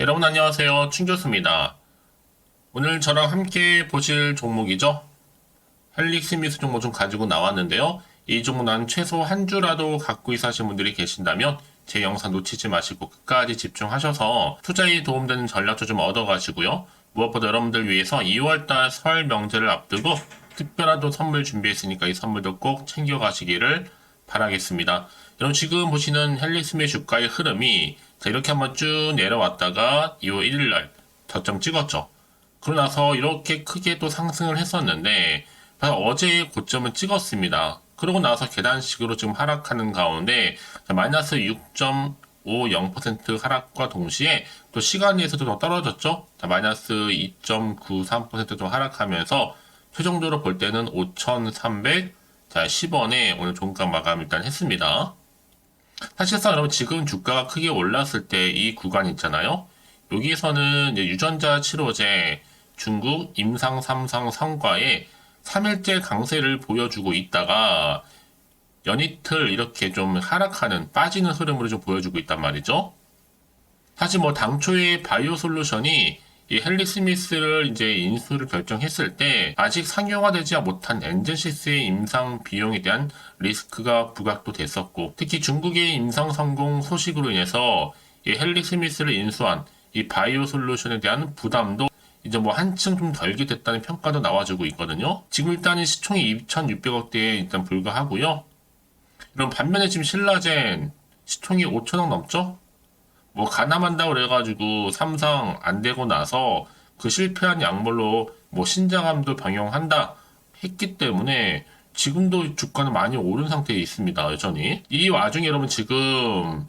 여러분 안녕하세요. 충교수입니다. 오늘 저랑 함께 보실 종목이죠. 헬릭스 미스 종목 좀 가지고 나왔는데요. 이 종목 난 최소 한 주라도 갖고 있어 하시는 분들이 계신다면 제 영상 놓치지 마시고 끝까지 집중하셔서 투자에 도움되는 전략도 좀 얻어가시고요. 무엇보다 여러분들 위해서 2월달 설 명절을 앞두고 특별한 또 선물 준비했으니까 이 선물도 꼭 챙겨가시기를 바라겠습니다. 여러분 지금 보시는 헬릭스미의 주가의 흐름이 자, 이렇게 한번 쭉 내려왔다가 2월 1일날 저점 찍었죠. 그러고 나서 이렇게 크게 또 상승을 했었는데 어제 고점을 찍었습니다. 그러고 나서 계단식으로 지금 하락하는 가운데 마이너스 6.50% 하락과 동시에 또 시간에서도 더 떨어졌죠. 마이너스 2.93%좀 하락하면서 최종적으로 볼 때는 5,310원에 오늘 종가 마감 일단 했습니다. 사실상 여러분 지금 주가가 크게 올랐을 때 이 구간 있잖아요. 여기서는 이제 유전자 치료제 중국 임상 3상 성과에 3일째 강세를 보여주고 있다가 연이틀 이렇게 좀 하락하는 빠지는 흐름으로 좀 보여주고 있단 말이죠. 사실 뭐 당초에 바이오 솔루션이 이 헨리 스미스를 이제 인수를 결정했을 때 아직 상용화되지 못한 엔젠시스의 임상 비용에 대한 리스크가 부각도 됐었고 특히 중국의 임상 성공 소식으로 인해서 이 헨리 스미스를 인수한 이 바이오 솔루션에 대한 부담도 이제 뭐 한층 좀 덜게 됐다는 평가도 나와주고 있거든요. 지금 일단은 시총이 2,600억대에 일단 불과하고요. 그럼 반면에 지금 신라젠 시총이 5천억 넘죠? 뭐 가담한다고 그래가지고 삼성 안 되고 나서 그 실패한 약물로 뭐 신장암도 병용한다 했기 때문에 지금도 주가는 많이 오른 상태에 있습니다. 여전히. 이 와중에 여러분 지금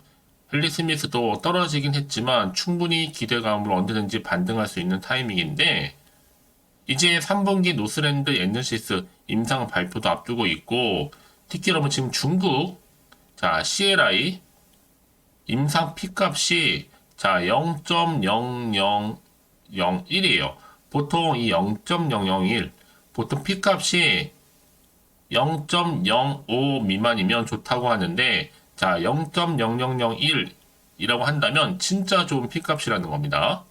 헨리 스미스도 떨어지긴 했지만 충분히 기대감으로 언제든지 반등할 수 있는 타이밍인데 이제 3분기 노스랜드 엔젠시스 임상 발표도 앞두고 있고 특히 여러분 지금 중국 자 CLI 임상 P값이 자 0.0001이에요. 보통 이 0.001 보통 P값이 0.05 미만이면 좋다고 하는데 자 0.0001이라고 한다면 진짜 좋은 P값이라는 겁니다.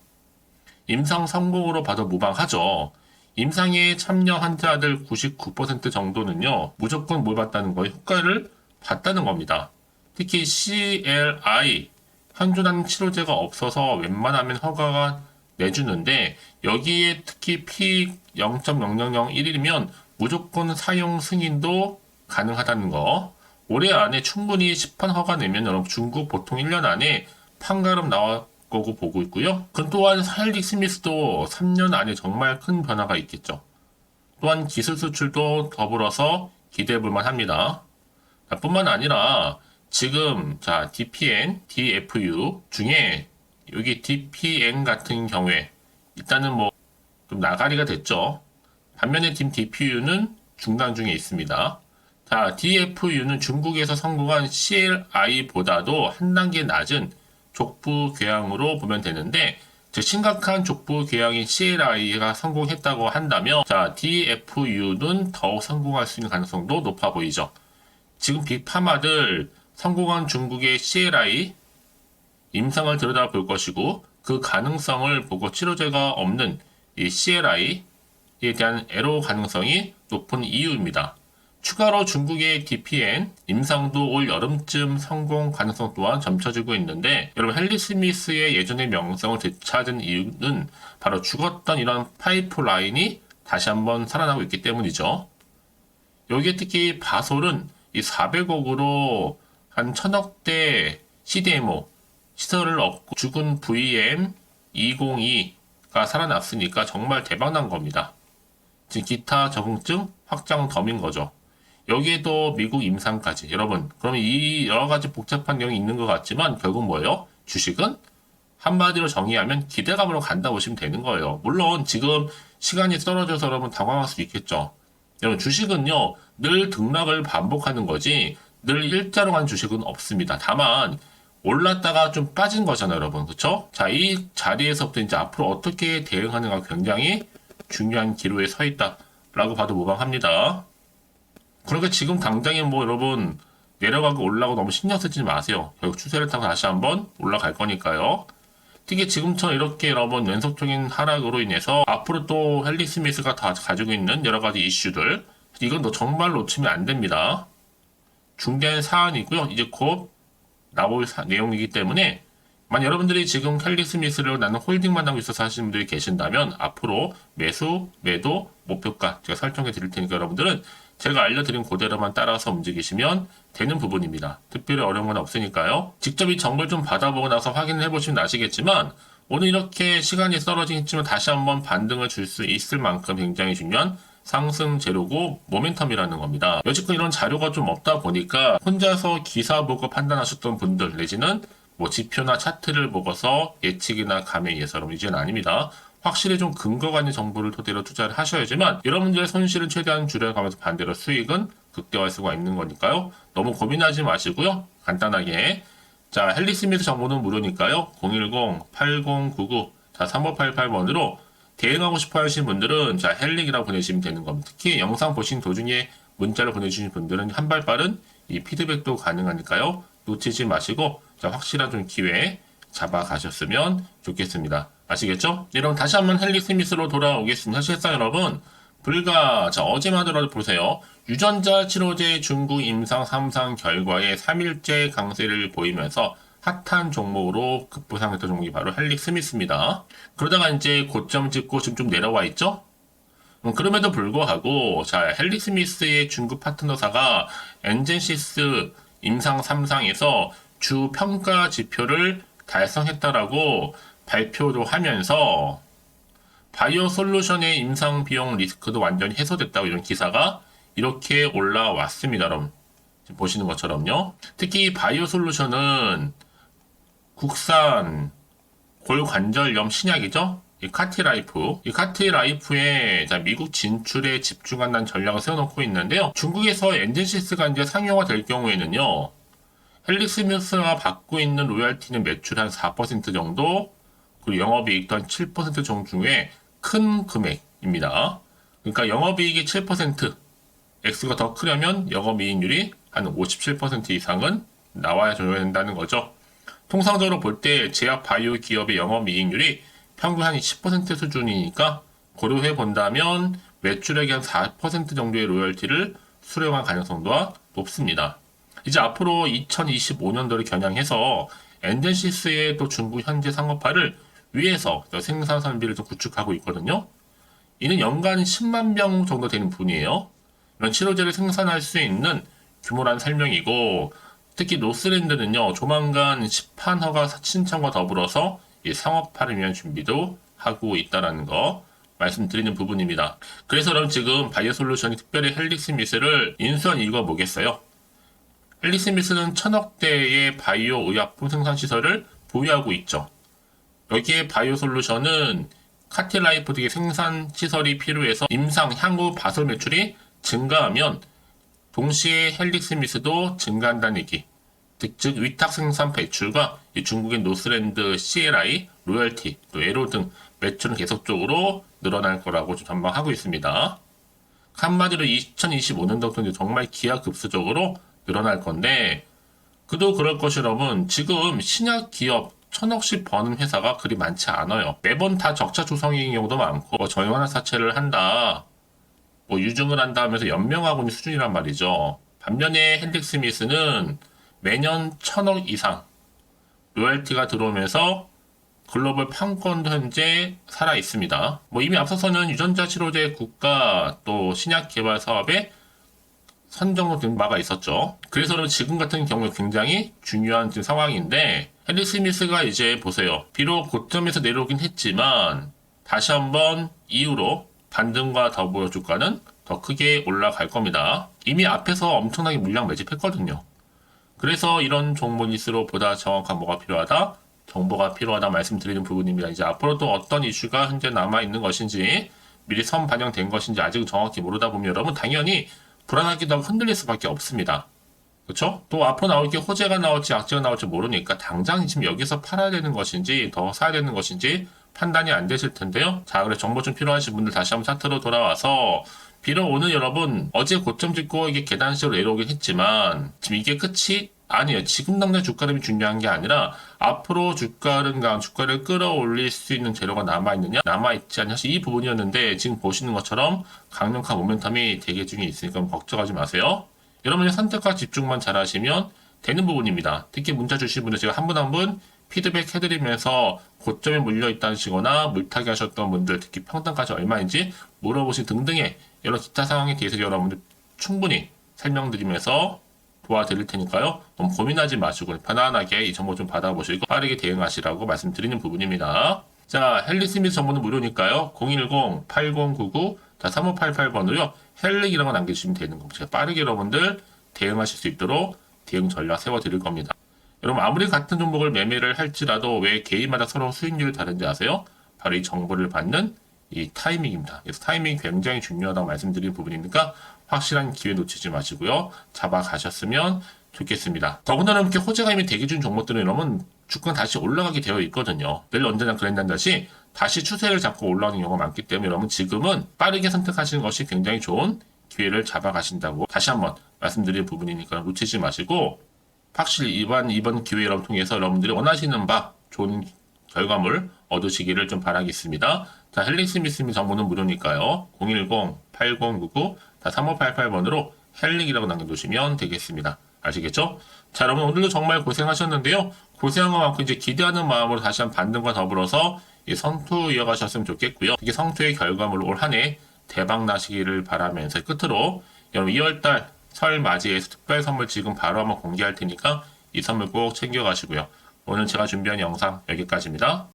임상 성공으로 봐도 무방하죠. 임상에 참여 환자들 99% 정도는요 무조건 뭘 봤다는 거예요? 효과를 봤다는 겁니다. 특히 CLI 현존하는 치료제가 없어서 웬만하면 허가가 내주는데 여기에 특히 P 0.0001이면 무조건 사용 승인도 가능하다는 거. 올해 안에 충분히 시판 허가 내면 여러분 중국 보통 1년 안에 판가름 나올 거고 보고 있고요. 그 또한 헬릭 스미스도 3년 안에 정말 큰 변화가 있겠죠. 또한 기술 수출도 더불어서 기대해 볼 만합니다. 뿐만 아니라 지금 자 DPN, DFU 중에 여기 DPN 같은 경우에 일단은 뭐 좀 나가리가 됐죠. 반면에 팀 DPU는 중단 중에 있습니다. 자 DFU는 중국에서 성공한 CLI보다도 한 단계 낮은 족부 궤양으로 보면 되는데 즉 심각한 족부 궤양인 CLI가 성공했다고 한다면 자 DFU는 더욱 성공할 수 있는 가능성도 높아 보이죠. 지금 빅파마들 성공한 중국의 CLI 임상을 들여다볼 것이고 그 가능성을 보고 치료제가 없는 이 CLI에 대한 애로 가능성이 높은 이유입니다. 추가로 중국의 DPN 임상도 올 여름쯤 성공 가능성 또한 점쳐지고 있는데 여러분 헨리 스미스의 예전의 명성을 되찾은 이유는 바로 죽었던 이런 파이프라인이 다시 한번 살아나고 있기 때문이죠. 여기에 특히 바솔은 이 400억으로 한 1000억대 CDMO 시설을 얻고 죽은 VM202가 살아났으니까 정말 대박난 겁니다. 지금 기타 적응증 확장 덤인 거죠. 여기에도 미국 임상까지 여러분 그러면 이 여러가지 복잡한 내용이 있는 것 같지만 결국 뭐예요? 주식은 한마디로 정의하면 기대감으로 간다 보시면 되는 거예요. 물론 지금 시간이 떨어져서 여러분 당황할 수 있겠죠. 여러분 주식은요 늘 등락을 반복하는 거지 늘 일자로 간 주식은 없습니다. 다만 올랐다가 좀 빠진 거잖아요, 여러분. 그쵸? 자, 이 자리에서부터 이제 앞으로 어떻게 대응하는가 굉장히 중요한 기로에 서 있다라고 봐도 무방합니다. 그러니까 지금 당장에 뭐 여러분 내려가고 올라가고 너무 신경 쓰지 마세요. 결국 추세를 타고 다시 한번 올라갈 거니까요. 특히 지금처럼 이렇게 여러분 연속적인 하락으로 인해서 앞으로 또 헨리 스미스가 다 가지고 있는 여러 가지 이슈들, 이건 너 정말 놓치면 안 됩니다. 중대한 사안이고요. 이제 곧 나올 내용이기 때문에 만약 여러분들이 지금 헨리 스미스를 나는 홀딩만 하고 있어서 하시는 분들이 계신다면 앞으로 매수, 매도, 목표가 제가 설정해 드릴 테니까 여러분들은 제가 알려드린 그대로만 따라서 움직이시면 되는 부분입니다. 특별히 어려운 건 없으니까요. 직접 이 정보를 좀 받아보고 나서 확인을 해보시면 아시겠지만 오늘 이렇게 시간이 떨어지긴 했지만 다시 한번 반등을 줄 수 있을 만큼 굉장히 중요한 상승 재료고 모멘텀이라는 겁니다. 여지껏 이런 자료가 좀 없다 보니까 혼자서 기사 보고 판단하셨던 분들 내지는 뭐 지표나 차트를 보고서 예측이나 감에 의해서 여러분 이제는 아닙니다. 확실히 좀 근거가 있는 정보를 토대로 투자를 하셔야지만 여러분들의 손실은 최대한 줄여가면서 반대로 수익은 극대화할 수가 있는 거니까요. 너무 고민하지 마시고요. 간단하게 자 헨리 스미스 정보는 무료니까요. 010-8099 3588번으로 대응하고 싶어 하시는 분들은 자 헬릭이라고 보내시면 되는 겁니다. 특히 영상 보신 도중에 문자를 보내주신 분들은 한 발 빠른 이 피드백도 가능하니까요. 놓치지 마시고 자 확실한 좀 기회 잡아가셨으면 좋겠습니다. 아시겠죠? 여러분 다시 한번 헨리 스미스로 돌아오겠습니다. 실상 여러분 불과 자 어제만 하더라도 보세요. 유전자 치료제 중국 임상 3상 결과에 3일째 강세를 보이면서 핫한 종목으로 급부상했던 종목이 바로 헨리 스미스입니다. 그러다가 이제 고점 찍고 지금 좀 내려와 있죠? 그럼에도 불구하고 자 헨리 스미스의 중국 파트너사가 엔젠시스 임상 3상에서 주 평가 지표를 달성했다라고 발표도 하면서 바이오 솔루션의 임상 비용 리스크도 완전히 해소됐다고 이런 기사가 이렇게 올라왔습니다. 여러분 지금 보시는 것처럼요. 특히 바이오 솔루션은 국산 골관절염 신약이죠. 이 카티라이프의 미국 진출에 집중한다는 전략을 세워놓고 있는데요. 중국에서 엔젠시스가 이제 상용화 될 경우에는요. 헨리 스미스가 받고 있는 로열티는 매출 한 4% 정도, 그리고 영업이익도 한 7% 정도 중에 큰 금액입니다. 그러니까 영업이익이 7%, X가 더 크려면 영업이익률이 한 57% 이상은 나와야 줘야 된다는 거죠. 통상적으로 볼 때 제약 바이오 기업의 영업이익률이 평균 한 10% 수준이니까 고려해 본다면 매출액의 한 4% 정도의 로열티를 수령할 가능성도 높습니다. 이제 앞으로 2025년도를 겨냥해서 엔젠시스의 또 중국 현재 상업화를 위해서 생산 설비를 좀 구축하고 있거든요. 이는 연간 10만 병 정도 되는 분이에요. 이런 치료제를 생산할 수 있는 규모란 설명이고 특히 노스랜드는요 조만간 시판 허가 신청과 더불어서 이 상업화를 위한 준비도 하고 있다는 거 말씀드리는 부분입니다. 그래서 그럼 지금 바이오 솔루션이 특별히 헨리 스미스를 인수한 이유가 뭐겠어요? 헨리 스미스는 1000억대의 바이오 의약품 생산 시설을 보유하고 있죠. 여기에 바이오 솔루션은 카티라이프 등의 생산 시설이 필요해서 임상 향후 바솔 매출이 증가하면 동시에 헨리 스미스도 증가한다는 얘기. 즉 위탁 생산 배출과 중국의 노스랜드, CLI, 로열티, 또 에로 등 매출은 계속적으로 늘어날 거라고 전망하고 있습니다. 한마디로 2025년도부터는 정말 기하급수적으로 늘어날 건데 그도 그럴 것이 여러분 지금 신약 기업 1000억씩 버는 회사가 그리 많지 않아요. 매번 다 적자 조성인 경우도 많고 저영환 사채를 한다, 유증을 한다 하면서 연명하고 있는 수준이란 말이죠. 반면에 헨리 스미스는 매년 1000억 이상 로열티가 들어오면서 글로벌 판권도 현재 살아 있습니다. 이미 앞서서는 유전자 치료제 국가 또 신약 개발 사업에 선정도 된 바가 있었죠. 그래서 지금 같은 경우에 굉장히 중요한 지금 상황인데 헨리 스미스가 이제 보세요. 비록 고점에서 내려오긴 했지만 다시 한번 이후로 반등과 더불어 주가는 더 크게 올라갈 겁니다. 이미 앞에서 엄청나게 물량 매집했거든요. 그래서 이런 종목일수록 보다 정확한 뭐가 필요하다? 정보가 필요하다 말씀드리는 부분입니다. 이제 앞으로 또 어떤 이슈가 현재 남아있는 것인지 미리 선 반영된 것인지 아직 정확히 모르다 보면 여러분 당연히 불안하기도 하고 흔들릴 수밖에 없습니다. 그렇죠? 또 앞으로 나올 게 호재가 나올지 악재가 나올지 모르니까 당장 지금 여기서 팔아야 되는 것인지 더 사야 되는 것인지 판단이 안 되실 텐데요. 자, 그래서 정보 좀 필요하신 분들 다시 한번 차트로 돌아와서 비록 오늘 여러분 어제 고점 찍고 이게 계단식으로 내려오긴 했지만 지금 이게 끝이 아니에요. 지금 당장 주가름이 중요한 게 아니라 앞으로 주가를 끌어올릴 수 있는 재료가 남아있느냐, 남아있지 않냐, 사실 이 부분이었는데 지금 보시는 것처럼 강력한 모멘텀이 대기 중에 있으니까 걱정하지 마세요. 여러분의 선택과 집중만 잘하시면 되는 부분입니다. 특히 문자 주신 분들 제가 한 분 한 분 피드백 해드리면서 고점에 물려 있다시거나 물타기 하셨던 분들, 특히 평단가치 얼마인지 물어보신 등등의 여러 기타 상황에 대해서 여러분들 충분히 설명드리면서 도와드릴 테니까요. 너무 고민하지 마시고 편안하게 이 정보 좀 받아보시고 빠르게 대응하시라고 말씀드리는 부분입니다. 자, 헬릭스미스 정보는 무료니까요. 010-8099-3588번으로요. 헬릭이라고 남겨주시면 되는 겁니다. 제가 빠르게 여러분들 대응하실 수 있도록 대응 전략 세워드릴 겁니다. 여러분 아무리 같은 종목을 매매를 할지라도 왜 개인마다 서로 수익률이 다른지 아세요? 바로 이 정보를 받는 이 타이밍입니다. 그래서 타이밍이 굉장히 중요하다고 말씀드린 부분이니까 확실한 기회 놓치지 마시고요. 잡아가셨으면 좋겠습니다. 더군다나 이렇게 호재가 이미 대기 중 종목들은 여러분 주가가 다시 올라가게 되어 있거든요. 늘 언제나 그랬단 듯이 다시 추세를 잡고 올라오는 경우가 많기 때문에 여러분 지금은 빠르게 선택하시는 것이 굉장히 좋은 기회를 잡아가신다고 다시 한번 말씀드린 부분이니까 놓치지 마시고 확실히 이번 기회를 통해서 여러분들이 원하시는 바 좋은 결과물 얻으시기를 좀 바라겠습니다. 자, 헬릭스미스 정보는 무료니까요. 010-8099-3588번으로 헬릭이라고 남겨두시면 되겠습니다. 아시겠죠? 자, 여러분 오늘도 정말 고생하셨는데요. 고생한 것만큼 이제 기대하는 마음으로 다시 한번 반등과 더불어서 이 성투 이어가셨으면 좋겠고요. 특히 성투의 결과물로 올 한 해 대박 나시기를 바라면서 끝으로 여러분 2월달 설 맞이해서 특별 선물 지금 바로 한번 공개할 테니까 이 선물 꼭 챙겨가시고요. 오늘 제가 준비한 영상 여기까지입니다.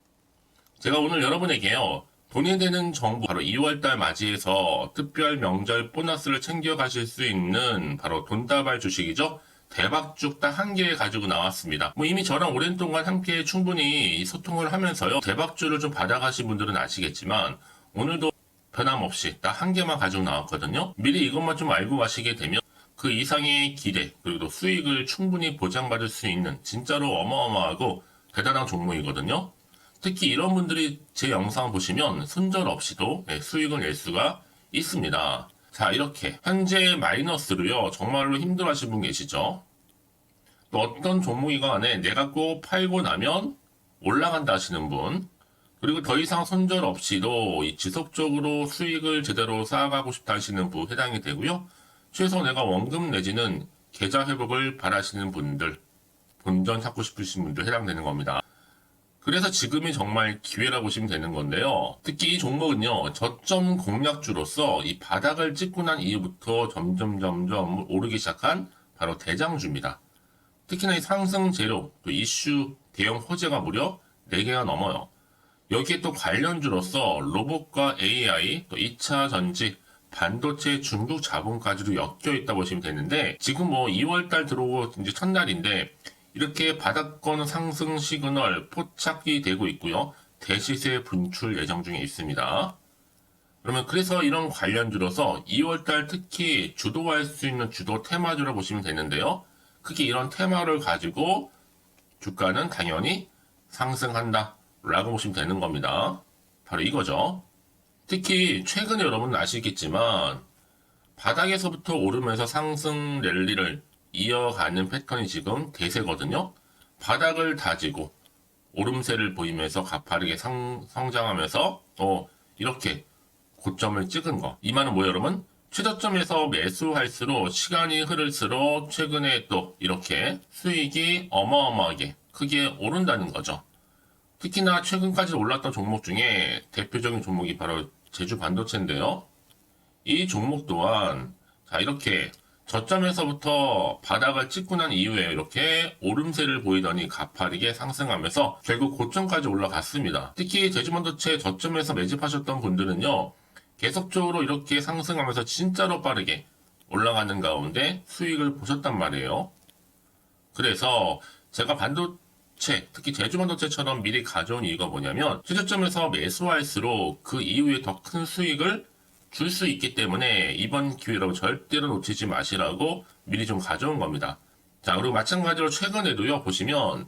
제가 오늘 여러분에게요. 돈이 되는 정보 바로 2월달 맞이해서 특별 명절 보너스를 챙겨가실 수 있는 바로 돈다발 주식이죠. 대박죽 딱 한 개 가지고 나왔습니다. 뭐 이미 저랑 오랜 동안 함께 충분히 소통을 하면서요. 대박주를 좀 받아가신 분들은 아시겠지만 오늘도 변함없이 딱 한 개만 가지고 나왔거든요. 미리 이것만 좀 알고 가시게 되면 그 이상의 기대 그리고 또 수익을 충분히 보장받을 수 있는 진짜로 어마어마하고 대단한 종목이거든요. 특히 이런 분들이 제 영상 보시면 손절 없이도 수익을 낼 수가 있습니다. 자, 이렇게 현재 마이너스로요. 정말로 힘들어하시는 분 계시죠? 또 어떤 종목이건 간에 내가 꼭 팔고 나면 올라간다 하시는 분, 그리고 더 이상 손절 없이도 지속적으로 수익을 제대로 쌓아가고 싶다 하시는 분 해당이 되고요. 최소 내가 원금 내지는 계좌 회복을 바라시는 분들, 본전 찾고 싶으신 분들 해당되는 겁니다. 그래서 지금이 정말 기회라고 보시면 되는 건데요. 특히 이 종목은요, 저점 공략주로서 이 바닥을 찍고 난 이후부터 점점 오르기 시작한 바로 대장주입니다. 특히나 이 상승 재료, 또 이슈, 대형 호재가 무려 4개가 넘어요. 여기에 또 관련주로서 로봇과 AI, 또 2차 전지, 반도체, 중국 자본까지도 엮여 있다 보시면 되는데, 지금 뭐 2월달 들어오고 이제 첫날인데, 이렇게 바닥권 상승 시그널 포착이 되고 있고요. 대시세 분출 예정 중에 있습니다. 그러면 그래서 이런 관련주로서 2월달 특히 주도할 수 있는 주도 테마주라 보시면 되는데요. 크게 이런 테마를 가지고 주가는 당연히 상승한다 라고 보시면 되는 겁니다. 바로 이거죠. 특히 최근에 여러분은 아시겠지만 바닥에서부터 오르면서 상승 랠리를 이어가는 패턴이 지금 대세거든요. 바닥을 다지고 오름세를 보이면서 가파르게 성장하면서 이렇게 고점을 찍은 거. 이 말은 뭐예요, 여러분? 최저점에서 매수할수록 시간이 흐를수록 최근에 또 이렇게 수익이 어마어마하게 크게 오른다는 거죠. 특히나 최근까지 올랐던 종목 중에 대표적인 종목이 바로 제주 반도체인데요. 이 종목 또한 자 이렇게 저점에서부터 바닥을 찍고 난 이후에 이렇게 오름세를 보이더니 가파르게 상승하면서 결국 고점까지 올라갔습니다. 특히 제주반도체 저점에서 매집하셨던 분들은요. 계속적으로 이렇게 상승하면서 진짜로 빠르게 올라가는 가운데 수익을 보셨단 말이에요. 그래서 제가 반도체, 특히 제주반도체처럼 미리 가져온 이유가 뭐냐면 최저점에서 매수할수록 그 이후에 더 큰 수익을 줄 수 있기 때문에 이번 기회로 절대로 놓치지 마시라고 미리 좀 가져온 겁니다. 자, 그리고 마찬가지로 최근에도요, 보시면,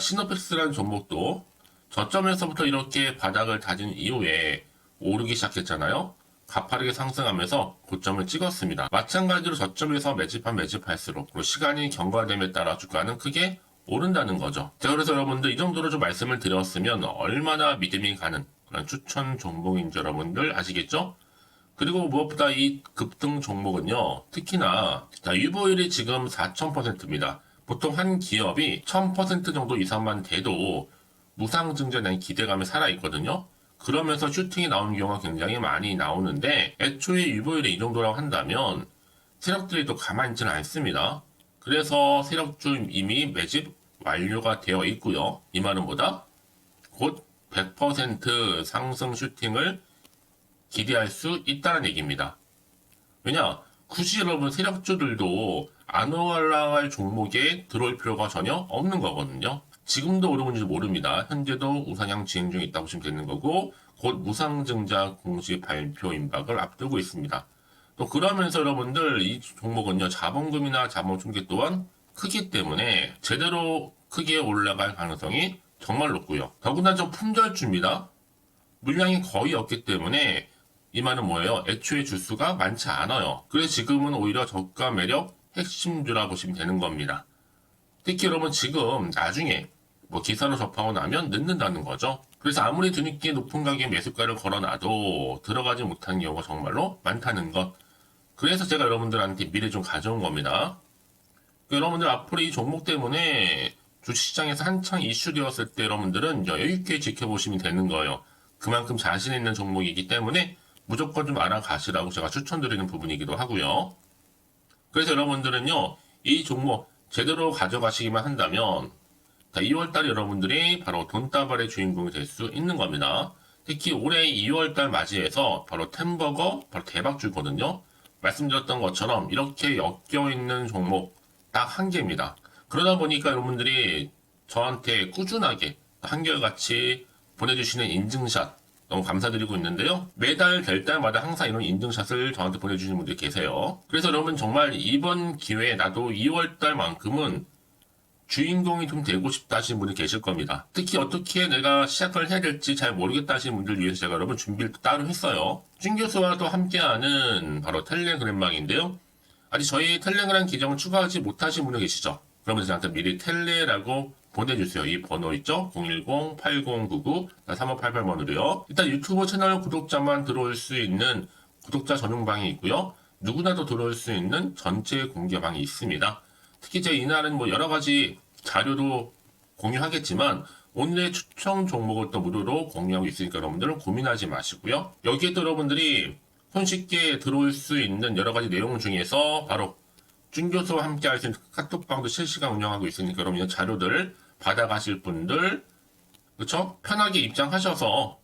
시노펙스라는 종목도 저점에서부터 이렇게 바닥을 다진 이후에 오르기 시작했잖아요. 가파르게 상승하면서 고점을 찍었습니다. 마찬가지로 저점에서 매집할수록 시간이 경과됨에 따라 주가는 크게 오른다는 거죠. 자, 그래서 여러분들 이 정도로 좀 말씀을 드렸으면 얼마나 믿음이 가는 그런 추천 종목인지 여러분들 아시겠죠? 그리고 무엇보다 이 급등 종목은요, 특히나 유보율이 지금 4000%입니다. 보통 한 기업이 1000% 정도 이상만 돼도 무상증자에 대한 기대감이 살아있거든요. 그러면서 슈팅이 나오는 경우가 굉장히 많이 나오는데, 애초에 유보율이 이 정도라고 한다면 세력들이 또 가만히 있지는 않습니다. 그래서 세력주 이미 매집 완료가 되어 있고요. 이 말은 뭐다? 곧 100% 상승 슈팅을 기대할 수 있다는 얘기입니다. 왜냐? 굳이 여러분 세력주들도 안 올라갈 종목에 들어올 필요가 전혀 없는 거거든요. 지금도 오르는지 모릅니다. 현재도 우상향 진행 중에 있다고 보시면 되는 거고, 곧 무상증자 공식 발표 임박을 앞두고 있습니다. 또 그러면서 여러분들 이 종목은요, 자본금이나 자본 충격 또한 크기 때문에 제대로 크게 올라갈 가능성이 정말 높고요. 더군다나 좀 품절주입니다. 물량이 거의 없기 때문에 이 말은 뭐예요? 애초에 주수가 많지 않아요. 그래서 지금은 오히려 저가 매력 핵심주라 보시면 되는 겁니다. 특히 여러분 지금 나중에 기사로 접하고 나면 늦는다는 거죠. 그래서 아무리 뒤늦게 높은 가격에 매수가를 걸어놔도 들어가지 못하는 경우가 정말로 많다는 것. 그래서 제가 여러분들한테 미리 좀 가져온 겁니다. 여러분들 앞으로 이 종목 때문에 주식시장에서 한창 이슈되었을 때 여러분들은 여유있게 지켜보시면 되는 거예요. 그만큼 자신 있는 종목이기 때문에 무조건 좀 알아가시라고 제가 추천드리는 부분이기도 하고요. 그래서 여러분들은요, 이 종목 제대로 가져가시기만 한다면 2월달에 여러분들이 바로 돈다발의 주인공이 될 수 있는 겁니다. 특히 올해 2월달 맞이해서 바로 템버거 바로 대박주거든요. 말씀드렸던 것처럼 이렇게 엮여있는 종목 딱 한 개입니다. 그러다 보니까 여러분들이 저한테 꾸준하게 한결같이 보내주시는 인증샷 너무 감사드리고 있는데요. 매달 될 때마다 항상 이런 인증샷을 저한테 보내주시는 분들이 계세요. 그래서 여러분 정말 이번 기회에 나도 2월달만큼은 주인공이 좀 되고 싶다 하시는 분이 계실 겁니다. 특히 어떻게 내가 시작을 해야 될지 잘 모르겠다 하시는 분들 위해서 제가 여러분 준비를 따로 했어요. 준 교수와도 함께하는 바로 텔레그램방인데요. 아직 저희 텔레그램 계정을 추가하지 못하신 분이 계시죠? 그러면 저한테 미리 텔레라고 보내주세요. 이 번호 있죠? 010-8099-3588번으로요. 일단 유튜브 채널 구독자만 들어올 수 있는 구독자 전용방이 있고요. 누구나도 들어올 수 있는 전체 공개방이 있습니다. 특히 제 이날은 여러 가지 자료도 공유하겠지만 오늘의 추천 종목을 또 무료로 공유하고 있으니까 여러분들은 고민하지 마시고요. 여기에 또 여러분들이 손쉽게 들어올 수 있는 여러 가지 내용 중에서 바로 준교수와 함께 할 수 있는 카톡방도 실시간 운영하고 있으니까 여러분 이 자료들 받아가실 분들 그쵸? 편하게 입장하셔서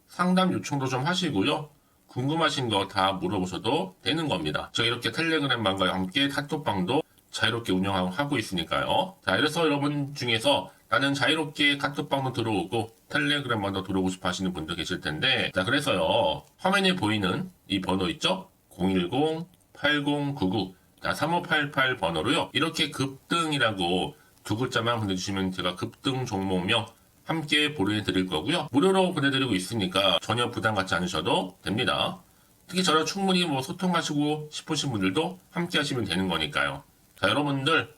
상담 요청도 좀 하시고요. 궁금하신 거 다 물어보셔도 되는 겁니다. 저 이렇게 텔레그램방과 함께 카톡방도 자유롭게 운영하고 있으니까요. 자, 그래서 여러분 중에서 나는 자유롭게 카톡방도 들어오고 텔레그램방도 들어오고 싶어 하시는 분들 계실 텐데, 자, 그래서요, 화면에 보이는 이 번호 있죠? 010-8099-3588 번호로요, 이렇게 급등이라고 두 글자만 보내주시면 제가 급등 종목명 함께 보내드릴 거고요. 무료로 보내드리고 있으니까 전혀 부담 갖지 않으셔도 됩니다. 특히 저랑 충분히 소통하시고 싶으신 분들도 함께 하시면 되는 거니까요. 자, 여러분들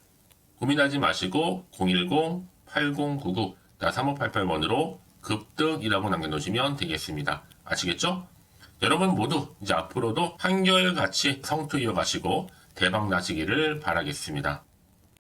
고민하지 마시고 010-8099-3588번으로 급등이라고 남겨놓으시면 되겠습니다. 아시겠죠? 여러분 모두 이제 앞으로도 한결같이 성투 이어가시고 대박 나시기를 바라겠습니다.